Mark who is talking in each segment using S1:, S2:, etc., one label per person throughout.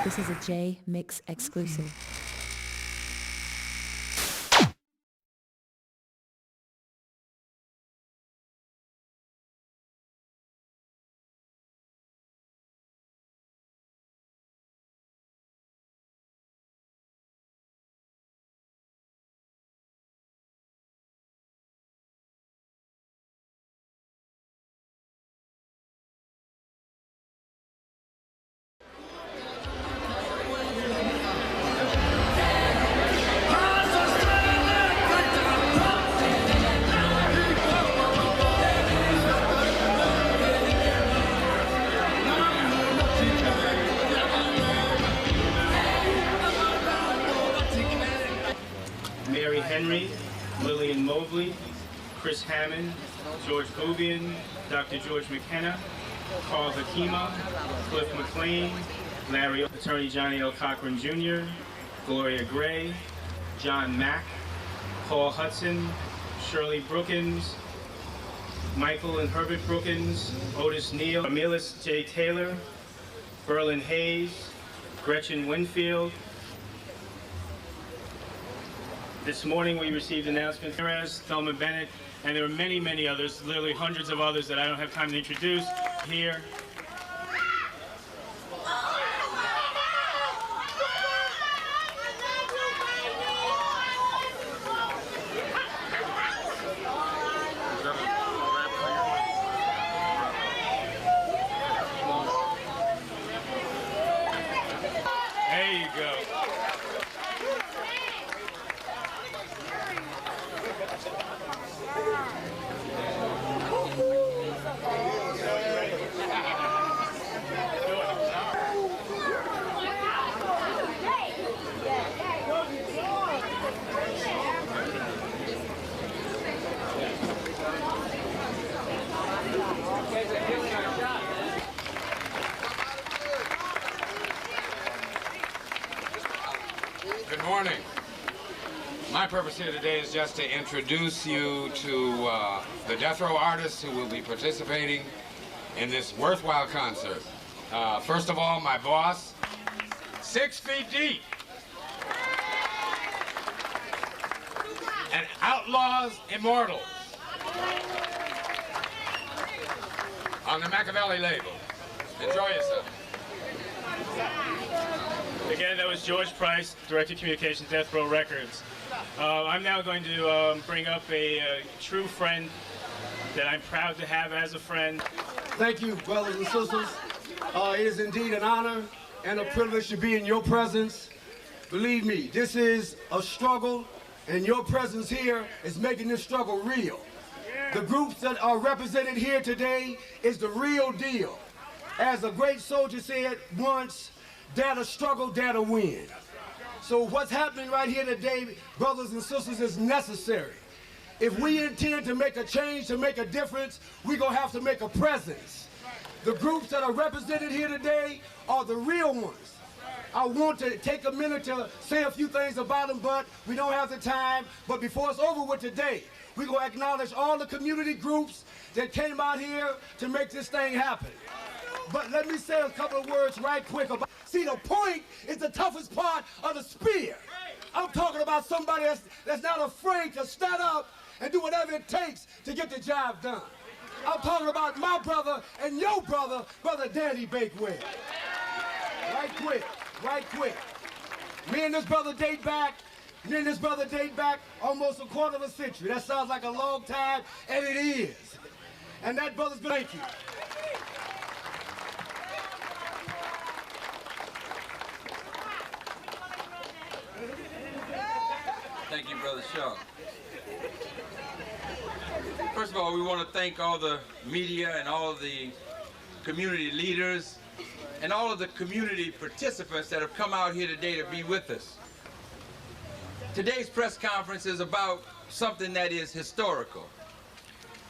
S1: This is a Jmix exclusive.
S2: Mary Henry, Lillian Mobley, Chris Hammond, George Bobian, Dr. George McKenna, Carl Hakima, Cliff McLean, Larry Attorney Johnny L. Cochran Jr., Gloria Gray, John Mack, Paul Hudson, Shirley Brookins, Michael and Herbert Brookins, Otis Neal, Amelis J. Taylor, Berlin Hayes, Gretchen Winfield. This morning we received announcements from Thelma Bennett, and there are many, many others, literally hundreds of others that I don't have time to introduce here. There you go.
S3: Good morning. My purpose here today is just to introduce you to the death row artists who will be participating in this worthwhile concert. First of all, my boss, 6 feet deep. And Outlaws Immortals on the Machiavelli label. Enjoy yourself.
S2: Again, that was George Price, Director of Communications, Death Row Records. I'm now going to bring up a true friend that I'm proud to have as a friend.
S4: Thank you, brothers and sisters. It is indeed an honor and a privilege to be in your presence. Believe me, this is a struggle, and your presence here is making this struggle real. The groups that are represented here today is the real deal. As a great soldier said once, dare to struggle, dare to win. So what's happening right here today, brothers and sisters, is necessary. If we intend to make a change, to make a difference, we're going to have to make a presence. The groups that are represented here today are the real ones. I want to take a minute to say a few things about them, but we don't have the time. But before it's over with today, we're going to acknowledge all the community groups that came out here to make this thing happen. But let me say a couple of words right quick about. See, the point is the toughest part of the spear. I'm talking about somebody that's not afraid to stand up and do whatever it takes to get the job done. I'm talking about my brother and your brother, Brother Danny Bakewell. Right quick. Me and this brother date back almost a quarter of a century. That sounds like a long time, and it is. And that brother's been, thank you.
S5: Thank you, Brother Shaw. First of all, we want to thank all the media and all of the community leaders and all of the community participants that have come out here today to be with us. Today's press conference is about something that is historical.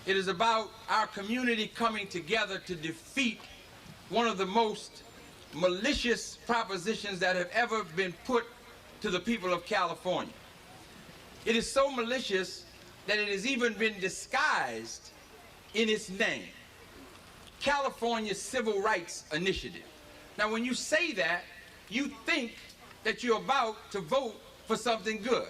S5: It is about our community coming together to defeat one of the most malicious propositions that have ever been put to the people of California. It is so malicious that it has even been disguised in its name. California Civil Rights Initiative. Now, when you say that, you think that you're about to vote for something good.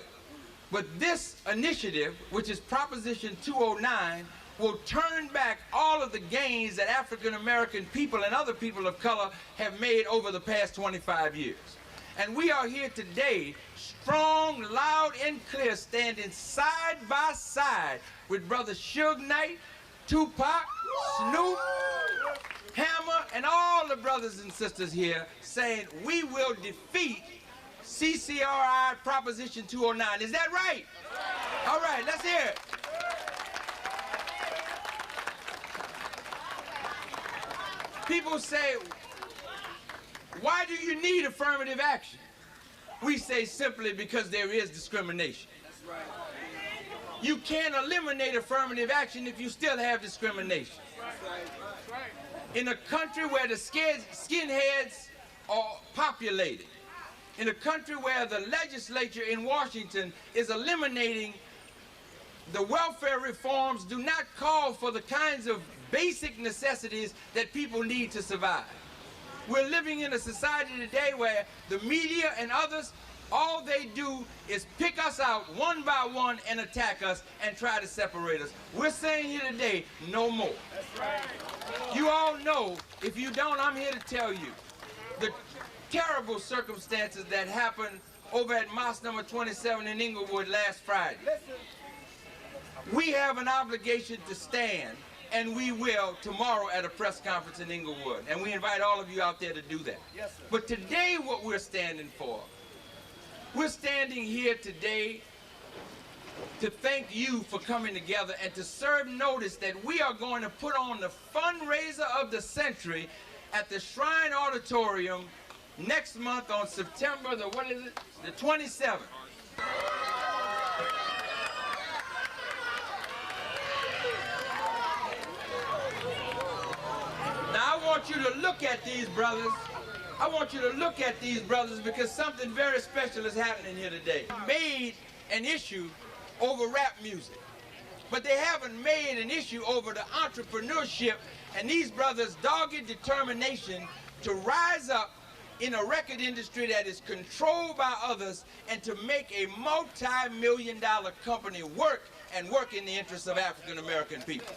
S5: But this initiative, which is Proposition 209, will turn back all of the gains that African American people and other people of color have made over the past 25 years. And we are here today, strong, loud, and clear, standing side by side with Brother Suge Knight, TUPAC, Snoop, Hammer, and all the brothers and sisters here, saying we will defeat CCRI Proposition 209. Is that right? All right, let's hear it. People say, why do you need affirmative action? We say simply because there is discrimination. You can't eliminate affirmative action if you still have discrimination. In a country where the skinheads are populated, in a country where the legislature in Washington is eliminating the welfare reforms, do not call for the kinds of basic necessities that people need to survive. We're living in a society today where the media and others, all they do is pick us out one by one and attack us and try to separate us. We're saying here today, no more. You all know, if you don't, I'm here to tell you, the terrible circumstances that happened over at Mosque number 27 in Inglewood last Friday. We have an obligation to stand, and we will tomorrow at a press conference in Inglewood. And we invite all of you out there to do that. But today, what we're standing for, we're standing here today to thank you for coming together and to serve notice that we are going to put on the fundraiser of the century at the Shrine Auditorium next month on September the 27th. Now I want you to look at these brothers. I want you to look at these brothers because something very special is happening here today. Made an issue over rap music, but they haven't made an issue over the entrepreneurship and these brothers' dogged determination to rise up in a record industry that is controlled by others and to make a multi-million-dollar company work and work in the interests of African American people.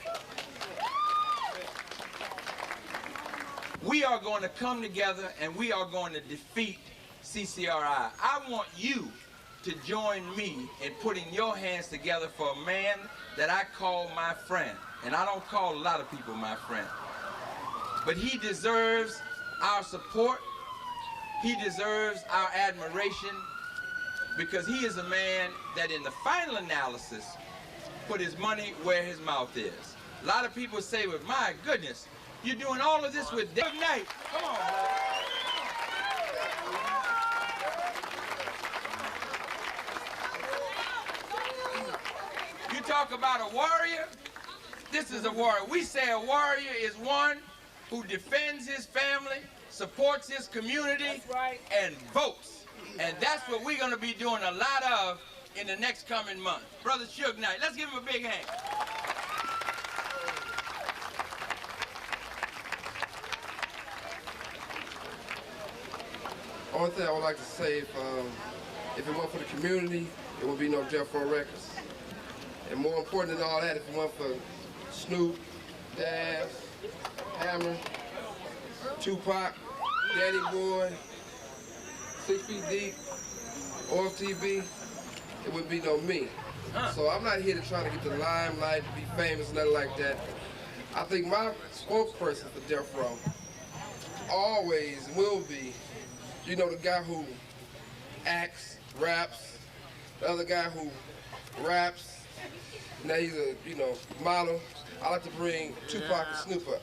S5: We are going to come together and we are going to defeat CCRI. I want you to join me in putting your hands together for a man that I call my friend. And I don't call a lot of people my friend. But he deserves our support. He deserves our admiration because he is a man that in the final analysis put his money where his mouth is. A lot of people say, well, my goodness, you're doing all of this with Suge Knight. Come on, man. You talk about a warrior. This is a warrior. We say a warrior is one who defends his family, supports his community, and votes. And that's what we're going to be doing a lot of in the next coming month. Brother Suge Knight, let's give him a big hand.
S6: Only thing I would like to say, if it weren't for the community, there would be no Death Row Records. And more important than all that, if it weren't for Snoop, Daz, Hammer, TUPAC, Danny Boy, 6 Feet Deep, OFTB, it would be no me. So I'm not here to try to get the limelight, to be famous, nothing like that. I think my spokesperson for Death Row always will be, you know, the guy who acts, raps, the other guy who raps, now he's a, you know, model. I like to bring TUPAC and Snoop up.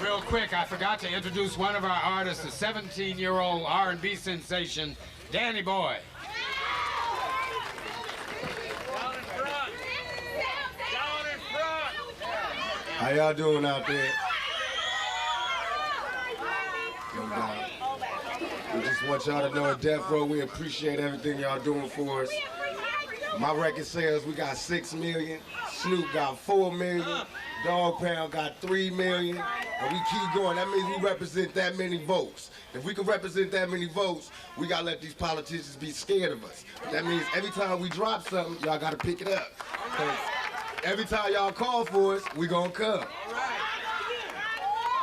S3: Real quick, I forgot to introduce one of our artists, the 17-year-old R&B sensation, Danny Boy.
S2: Down in front. Down in front.
S4: How y'all doing out there? We just want y'all to know at Death Row, we appreciate everything y'all doing for us. My record sales, we got 6 million. Snoop got 4 million. Dog Pound got 3 million. And we keep going. That means we represent that many votes. If we can represent that many votes, we gotta let these politicians be scared of us. That means every time we drop something, y'all gotta pick it up. 'Cause every time y'all call for us, we gonna come.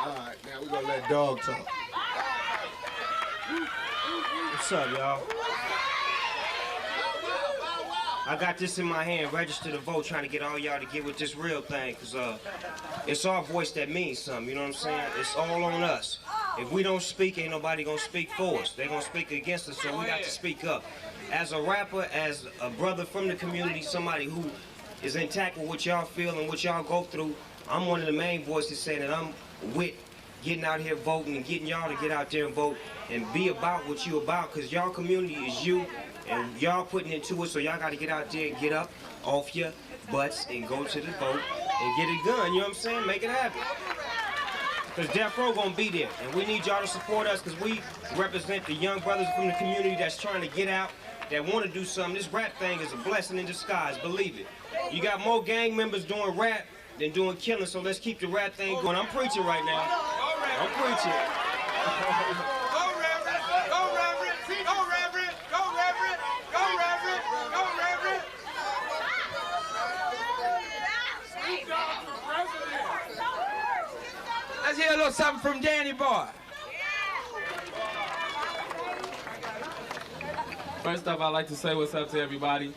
S4: All right, now we gonna let Dog talk.
S7: What's up, y'all? I got this in my hand, register to vote, trying to get all y'all to get with this real thing, because it's our voice that means something, you know what I'm saying? It's all on us. If we don't speak, ain't nobody gonna speak for us. They gonna speak against us, so we got to speak up. As a rapper, as a brother from the community, somebody who is intact with what y'all feel and what y'all go through, I'm one of the main voices saying that I'm with getting out here voting and getting y'all to get out there and vote and be about what you about, because y'all community is you and y'all putting into it, so y'all got to get out there and get up off your butts and go to the vote and get it done, you know what I'm saying? Make it happen. Because Death Row gonna be there, and we need y'all to support us, because we represent the young brothers from the community that's trying to get out, that want to do something. This rap thing is a blessing in disguise, believe it. You got more gang members doing rap than doing killing, so let's keep the rap thing going. I'm preaching right now. I'm preaching.
S5: Go Reverend! Go Reverend! Go Reverend! Go Reverend! Go Reverend! Go Reverend! Let's hear a little something from Danny Boy.
S8: First off, I'd like to say what's up to everybody.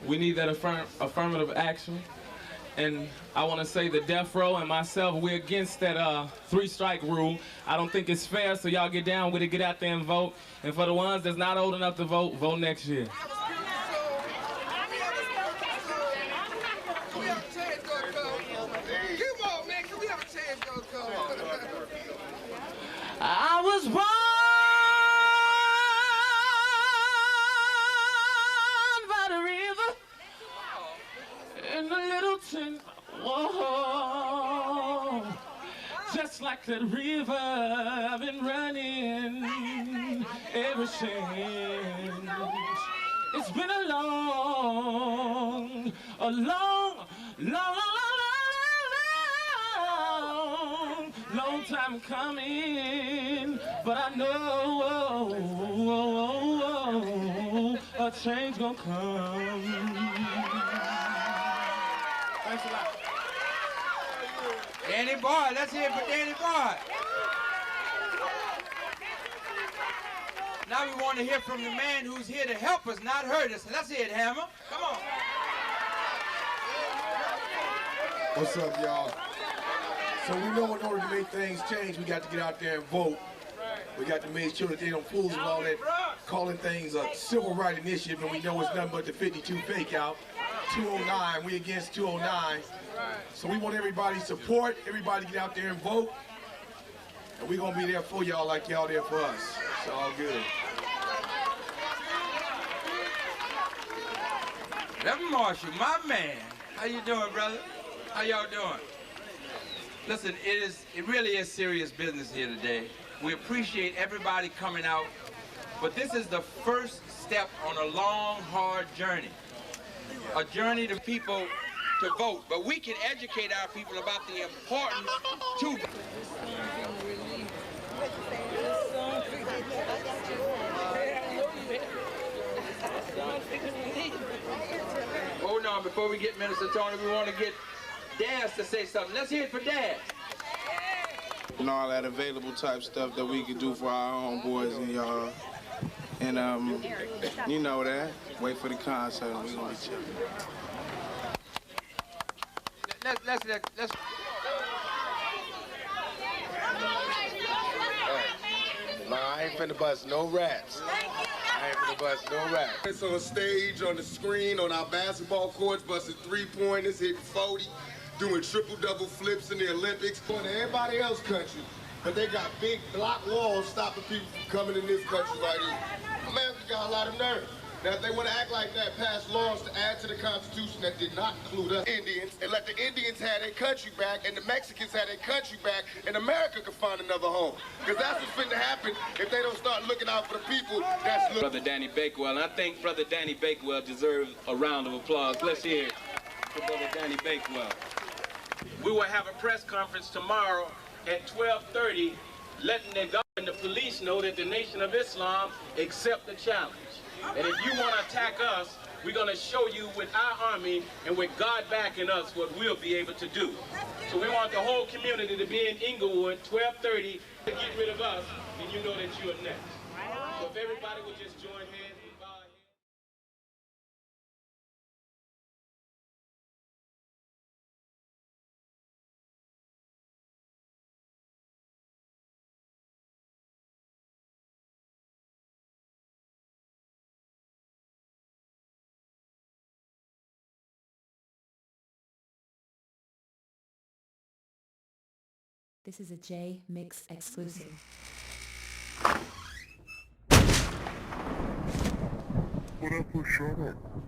S8: We need that affirmative action. And I want to say the Death Row and myself, we're against that 3-strike rule. I don't think it's fair, so y'all get down with it, get out there and vote. And for the ones that's not old enough to vote, vote next year. I was born by the river in a little tin. Whoa, just like that river, I've been running ever since. It's been a long, long time coming, but I know a change gonna come. Thanks a lot.
S5: Danny Boy, let's hear it for Danny Boy. Now we want to hear from the man who's here to help us, not hurt us. Let's hear it, Hammer. Come on.
S4: What's up, y'all? So we know in order to make things change, we got to get out there and vote. We got to make sure that they don't fool us with all that calling things a civil rights initiative, and we know it's nothing but the 52 fake out. 209, we against 209. So we want everybody's support, everybody get out there and vote. And we're gonna be there for y'all like y'all there for us. It's all good.
S5: Reverend Marshall, my man. How you doing, brother? How y'all doing? Listen, it really is serious business here today. We appreciate everybody coming out, but this is the first step on a long, hard journey. A journey to people to vote, but we can educate our people about the importance to vote. Hold on, before we get Minister Tony, we want to get Daz to say something. Let's hear it for Daz.
S9: And all that available type stuff that we could do for our own boys and y'all. And you know that. Wait for the concert and we're gonna be chilling.
S5: Let's
S4: Nah, I ain't finna bust no rats. I ain't finna bust no rats. It's on stage, on the screen, on our basketball courts, busting 3-pointers, hitting 40, doing triple-double flips in the Olympics. Going to everybody else's country, but they got big block walls stopping people from coming in this country right here. America got a lot of nerve.
S10: Now, if they want to act like that, pass laws to add to the Constitution that did not include us Indians, and let the Indians have their country back, and the Mexicans have their country back, and America can find another home. Because that's what's finna happen if they don't start looking out for the people that's looking.
S11: Brother Danny Bakewell, and I think Brother Danny Bakewell deserves a round of applause. Let's hear it for Brother Danny Bakewell.
S5: We will have a press conference tomorrow at 12:30, letting the government and the police know that the Nation of Islam accept the challenge. And if you want to attack us, we're going to show you with our army and with God backing us what we'll be able to do. So we want the whole community to be in Inglewood, 12:30, to get rid of us, and you know that you are next. So if everybody would just join hands and bow our heads.
S1: This is a Jmix exclusive.
S12: What up, shut up?